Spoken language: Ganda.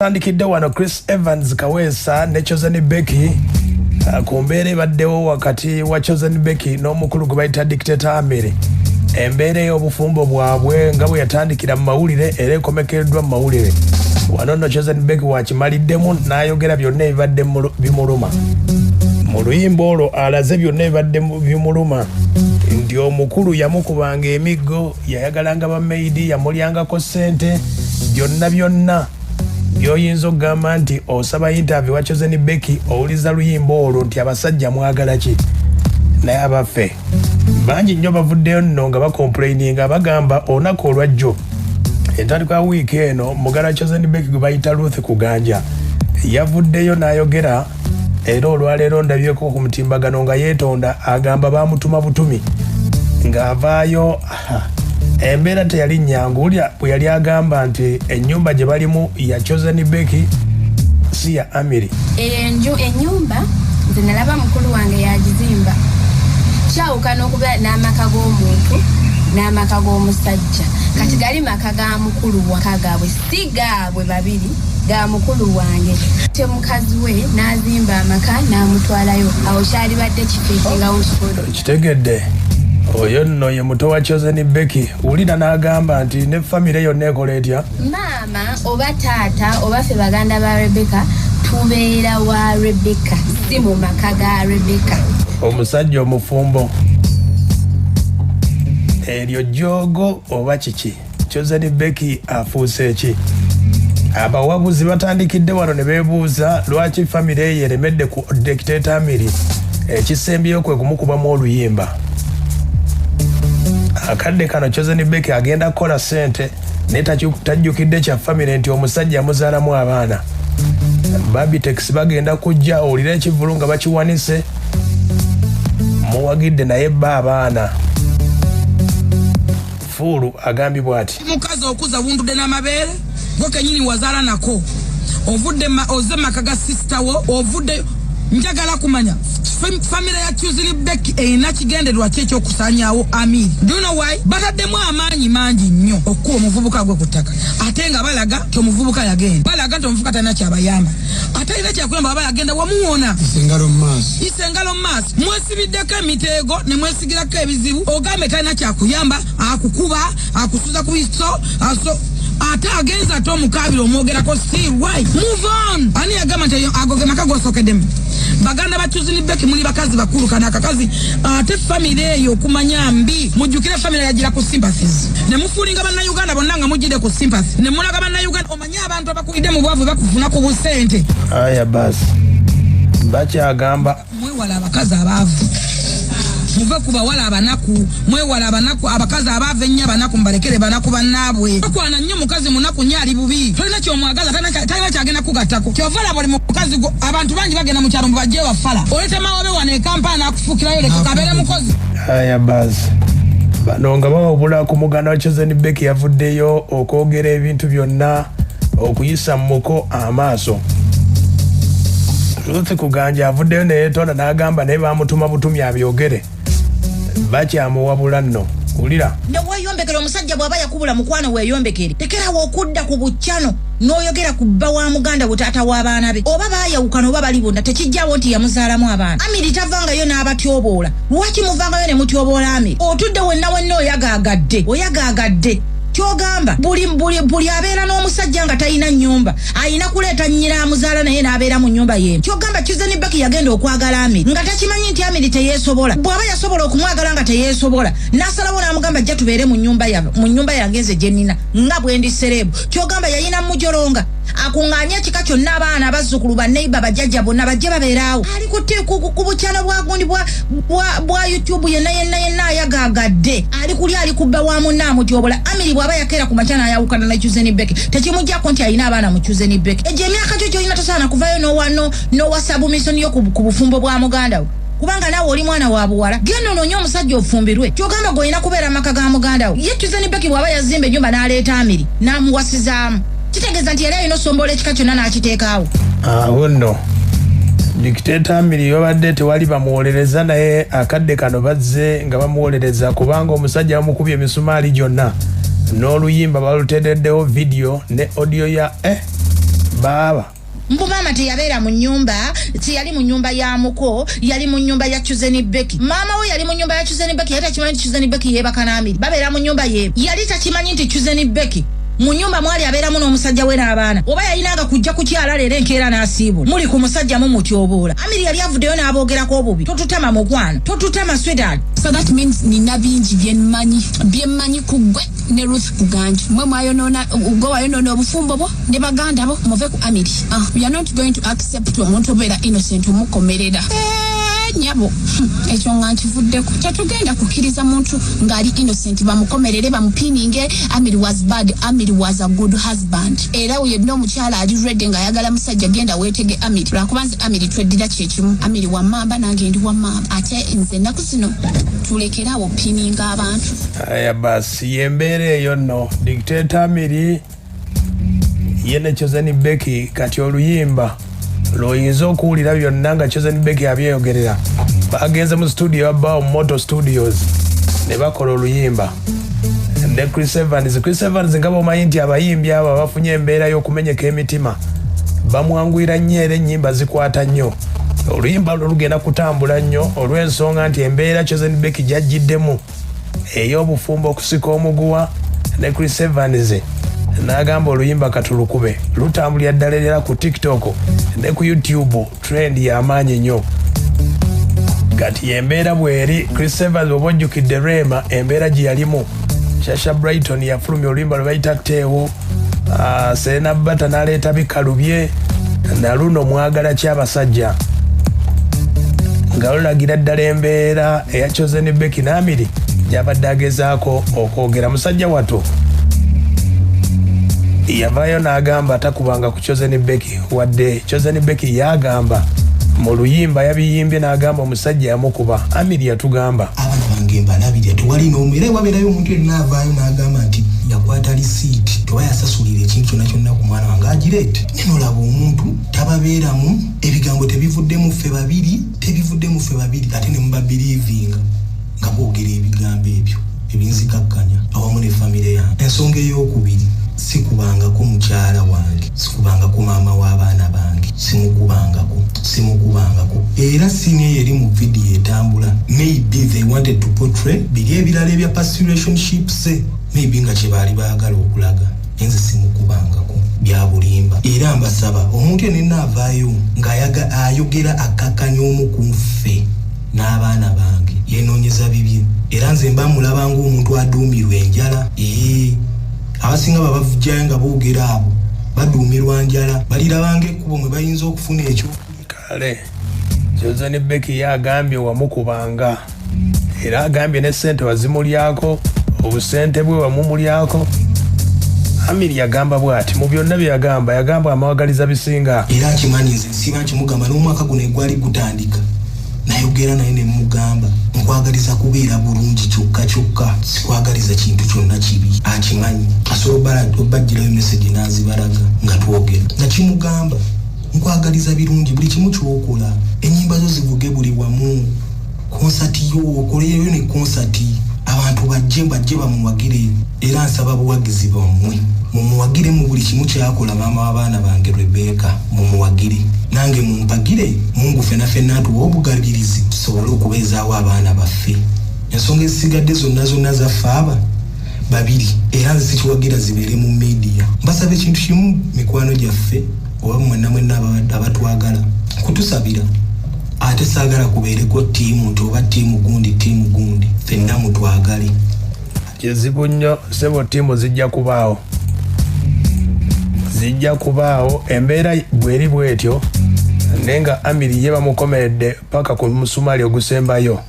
Tandikidde wano Chris Evans Kaweesa ne Chosen Becky ku mbeera ebaddewo wakati wa Chosen Becky n'omukulu gwe bayita Dictator Amiri. Embeera y'obufumbo bwabwe nga bwe yatandikira mu mawulire era ekomekeddwa mu mawulire. Wano nno Chosen Becky wakimaliddemu n'ayogera byonna ebibadde bimuluma. Mu luyimba olwo alaze byonna ebibadde bimuluma nti omukulu yamukubanga emiggo, yayagalanga bamaidi, yamulyangako ssente, byonna byoyinza okugamba nti osaba interview wa Chosen Becky owuliza luyimba olwo nti abasajja mwagala ki. Naye abaffe bangi nnyo bavuddeyo nno nga bakomplaininga bagamba olunaku olwajjo entandikwa ya wiiki eno mugala Chosen Becky gwe bayita Ruth Kuganja yavuddeyo n'ayogera era olwaleero ndabyeko ku mutimbagano nga yeetonda agamba bamutuma butumi ng'avaayo. Embeera teyali nnyangu ulya bwe yali agamba nti ennyumba gye balimu ya Chosen Becky si ya Amiri. Ennyumba nze nalaba mukulu wange yagizimba kyawukana okuba n'amaka g'omuntu n'amaka g'omusajja kati gali maka ga mukulu wakaagaabwe si gaabwe babiri ga mukulu wange te mukazi we n'azimba amaka n'amutwalayo awo kyali badde kifeekingawo kikulu kitegedde. Oyo nno ye muto wa Chosen Becky ulina n'agamba nti ne famire yonna ekola etya maama oba taata oba ffe baganda ba Rebecca tubeera wa Rebecca si mu maka ga Rebecca. Omusajja omufumbo eryo jogo oba kiki Chosen Becky afuuse eki. Abawabuzi batandikidde wano ne beebuuza lwaki famire ye eremedde ku Dictator Amiri ekisembyeyo kwe kumukubamu oluyimba. Akadde kano Chosen Becky agenda kukola ssente naye tajjukidde kya famire nti omusajja yamuzaalamu abaana. Babitex bagenda kujja owulira ekivulu nga bakiwanise muwagidde naye bba abaana. Fuulu agambibwa ati mukazi okuza wundudde n'amabeere gwe kenyini wazaala nako ovudde oze maka ga sister wo ovudde njagala kumanya famire ya Chosen Becky erina kigendererwa ki ekyokusaanyaawo Amiri. Do you know why? Bataddemu amaanyi mangi nnyo okukuba omuvubuka gwe ku ttaka ate nga balaga ti omuvubuka yagenda balaga nti omuvubuka talina kyabayamba ate alina kyakuyamba aba yagenda wamuwona isengalo mu maaso mwesibiddeko emiteego ne mwesigirako ebizibu ogambe talina kyakuyamba akukuba akusuza ku biso ate agenza ate omukaabira omwogerako still why move on ani yagamba nti agoge maka gosookeddemu baganda ba Chosen Becky muli bakazi bakulu kana akakazi ate famire eyo okumanya mbi mujjukire famire yagira ku sympathies ne mufulinga banna Uganda bonna nga mujjide ku sympathy ne mulaga banna Uganda omanya abantu abakuyidde mu bwavu bakufuna ku busente. Aya basi bakyagamba mwewala abakazi abaavu muve ku bawala abanaku mwewala abanaku abakazi abaava ennyo abanaku mbalekere banaku bannaabwe bakwana nnyo mukazi munaku nnyo ali bubi tolina kyomwagaza talina kyagenda kugattako kyovala buli mukazi abantu bangi bagenda mu kyalo mubajje wafala oleta mawabe wano ekampala n'akufuukirayo leka kabeere mukozi. Aya basi bano nga bawabula ku muganda wa Chosen Becky yavuddeyo okwogera ebintu byonna okuyisa muko amaaso. Ruth Kuganja avuddeyo neyeetonda n'agamba naye bamutuma butumi abyogere bakyamuwabula nno kulira neweeyombekere omusajja bw'aba yakubula mukwano weeyombekere tekerawo okudda ku buccano n'oyogera ku bba wa muganda we taata w'abaana be oba baayawukana oba bali bonna tekijjawo nti yamuzaalamu abaana. Amiri tavangayo n'abatyoboola lwaki muvangayo ne mutyoboola Amiri otudde wenna oyagaagadde kyogamba buli abeera n'omusajja nga talina nnyumba ayina kuleeta nnyina amuzaala naye n'abeera mu nnyumba y'emu. Kyogamba Chosen Becky yagenda okwagala Amiri nga takimanyi nti Amiri teyeesobola bw'aba yasobola okumwagala nga teyeesobola n'asalawo n'amugamba ajja tubeere mu nnyumba yange nze gye nnina nga bwe ndi serebu. Kyogamba yayina mujolonga akuŋŋaanya ekika kyonna abaana abazzukulu banneiba bajjajja bonna bajje babeeraawo ali ku bukyano bwagundi bwa YouTube yenna ayagaagadde ali kuli ali kubba wa munna amutyobola. Amiri bw'aba yakeera ku makya n'ayawukana ne Chosen Becky tekimuggyako nti alina abaana mu Chosen Becky. Egyo emyaka gyo gyolina tosaana kuvayo n'owa submission yo ku bufumbo bwa muganda we kubanga naawe oli mwana wa buwala genda onoonye omusajja ofumbirwe. Kyogamba gw'olina kubeera maka ga muganda we ye Chosen Becky bw'aba yazimba ennyumba n'aleeta Amiri n'amuwasizaamu kitegeeza nti yali alina osombola ekika kyonna n'akiteekaawo. Awo nno Dictator Amiri yobadde tewali bamuwolereza naye akadde kano bazze nga bamuwolereza kubanga omusajja bamukubye emisumaali gyonna n'oluyimba baluteddewo video ne audio ya baba mbu maama teyabeera mu nnyumba, teyali mu nnyumba ya muko, yali mu nnyumba ya Chuzeni Becky. Maama we yali mu nnyumba ya Chuzeni Becky, yali takimanyi nti Chuzeni Becky yeebaka n'Amiri, babeera mu nnyumba ye. Yali takimanyi nti Chuzeni Becky mu nnyumba mwali abeeramu n'omusajja we n'abaana, oba yalinanga kujja kukyala leero enkeera n'asiibula. Muli ku musajja mu mutyoboola. Amiri yali avuddeyo n'aboogerako obubi. Totutama mukwano, totutama sweetheart. So that means nina bingi byenmanyi ku ggwe ne Ruth kuganja. Mwe mwayonoona ugwe wayonoona obufumbo bwo ne baganda bo muve ku Amiri. We are not going to accept omuntu obeera innocent omukomerera. Nyabo ekyo nga nkivuddeko tetugenda kukkiriza muntu ng'ali innocent bamukomerere bamupininge. Amiri was bad, Amiri was a good husband. Era yenna omukyala ali ready ng'ayagala musajja genda weetege Amiri lwakubanza Amiri tweddira kyekimu. Amiri wa mamba nange ndi wa mamba ate nze ennaku zino tulekerawo pininga abantu. Aya basi yembeera eyo nno dictator Amiri ye ne Chuzeni Becky kati oluyimba lwoyinza okuwulira byonna nga Chuzeni Becky abyeyogerera. Bagenze mu studio abbawo Moto Studios ne bakola oluyimba ne Chris Evans nga bomanyi nti abayimbi abo bafunye embeera y'okumenyeka emitima bamwanguyira nnyo era ennyimba zikwata nnyo. Oluyimba lugenda kutambula nnyo olw'ensonga nti embeera Chuzeni Becky gyajjiddemu ey'obufumbo okusika omuguwa ne Chris Evans n'agamba oluyimba katulukube lutambulira ddala era ku TikTok ne ku YouTube trend y'amaanyi nnyo. Kati embeera bweri Chris Evans oba ojjukidde Rema embeera gye yalimu. Shasha Brighton yafulumya oluyimba lwe bayita Teewo. Serena Bata n'aleeta bikalu bye na luno mwagala ky'abasajja nga lulagira ddala embeera eya Chuzeni Becky n'Amiri gy'abadde agezaako okwogera. Musajja wato yavaayo n'agamba atakubanga ku Chuzeni Becky wadde Chuzeni Becky yagamba mu luyimba yabiyimbye n'agamba omusajja yamukuba. Amiri yatugamba abantu bange mbalabirya tewali n'omu era wabeerayo omuntu yenna avaayo n'agamba nti yakwata lisiiti toba yasasulira ekintu kyonna kyonna ku mwana wange agireete. neno laba omuntu tababeeramu ebigambo tebivuddemu ffe babiri ate ne mubabiliivinga nga boogera ebigambo ebyo ebinzikakkanya awamu ne famire yange. Ensonga ey'okubiri sikubangako mukyala wange, sikubangako maama w'abaana bange, simukubangako era sini eri mu vidiyo etambula. Maybe they wanted to portray biri ebirala ebya past relationships, maybe nga kye baali baagala okulaga. Enze simukubangako bya bulimba. Era mbasaba omuntu yenna avaayo ng'ayogera akakkanya omu ku ffe n'abaana bange yeenoonyeza bibye. Era nze mba mulaba ng'omuntu aduumirwa enjala. Abasinga babavujjayo nga boogera abo baduumirwa njala balirabanga ekkubo mwe bayinza okufuna ekyo. Kale Chuzeni Becky yagambye wamukubanga era agambye ne ssente wazimulyako obusente bwe wamumulyako. Amiri yagamba bw'ati mu byonna bye yagamba amawagaliza bisinga. Era nkimanyi nze nsiba nkimugamba n'omwaka guno egwali gutandika nayogera naye ne mugamba nkwagaliza kubeera bulungi kyokka sikwagaliza kintu kyonna kibi. Akimanyi asobola obajjirayo message n'azibalaga nga twogera. Nakimugamba nkwagaliza birungi buli kimu kyokola, ennyimba zo zivuge buli wamu, konsati yo okoleyo ne konsati abantu bajje bamuwagire. Era nsaba buwagizi bwammwe mumuwagire mu buli kimu kyakola maama w'abaana bange Rebecca, mumuwagire nange mumpagire. Mungu fenna atuwa obugabirizi tusobole okubeezaawo abaana baffe. Ensonga ezisigadde zonna zaffe aba babiri era nze sikiwagira zibeere mu media. Mbasaba ekintu kimu mikwano gyaffe oba mwenna abatwagala kutusabira. Ate saagala kubeereko ttiimu nti oba ttiimu gundi ffenna mutwagale. Kizibu nnyo sebo ttiimu zijja kubaawo embeera bweri bwetyo nenga Amiri ye bamukomeredde paka ku musumali ogusembayo.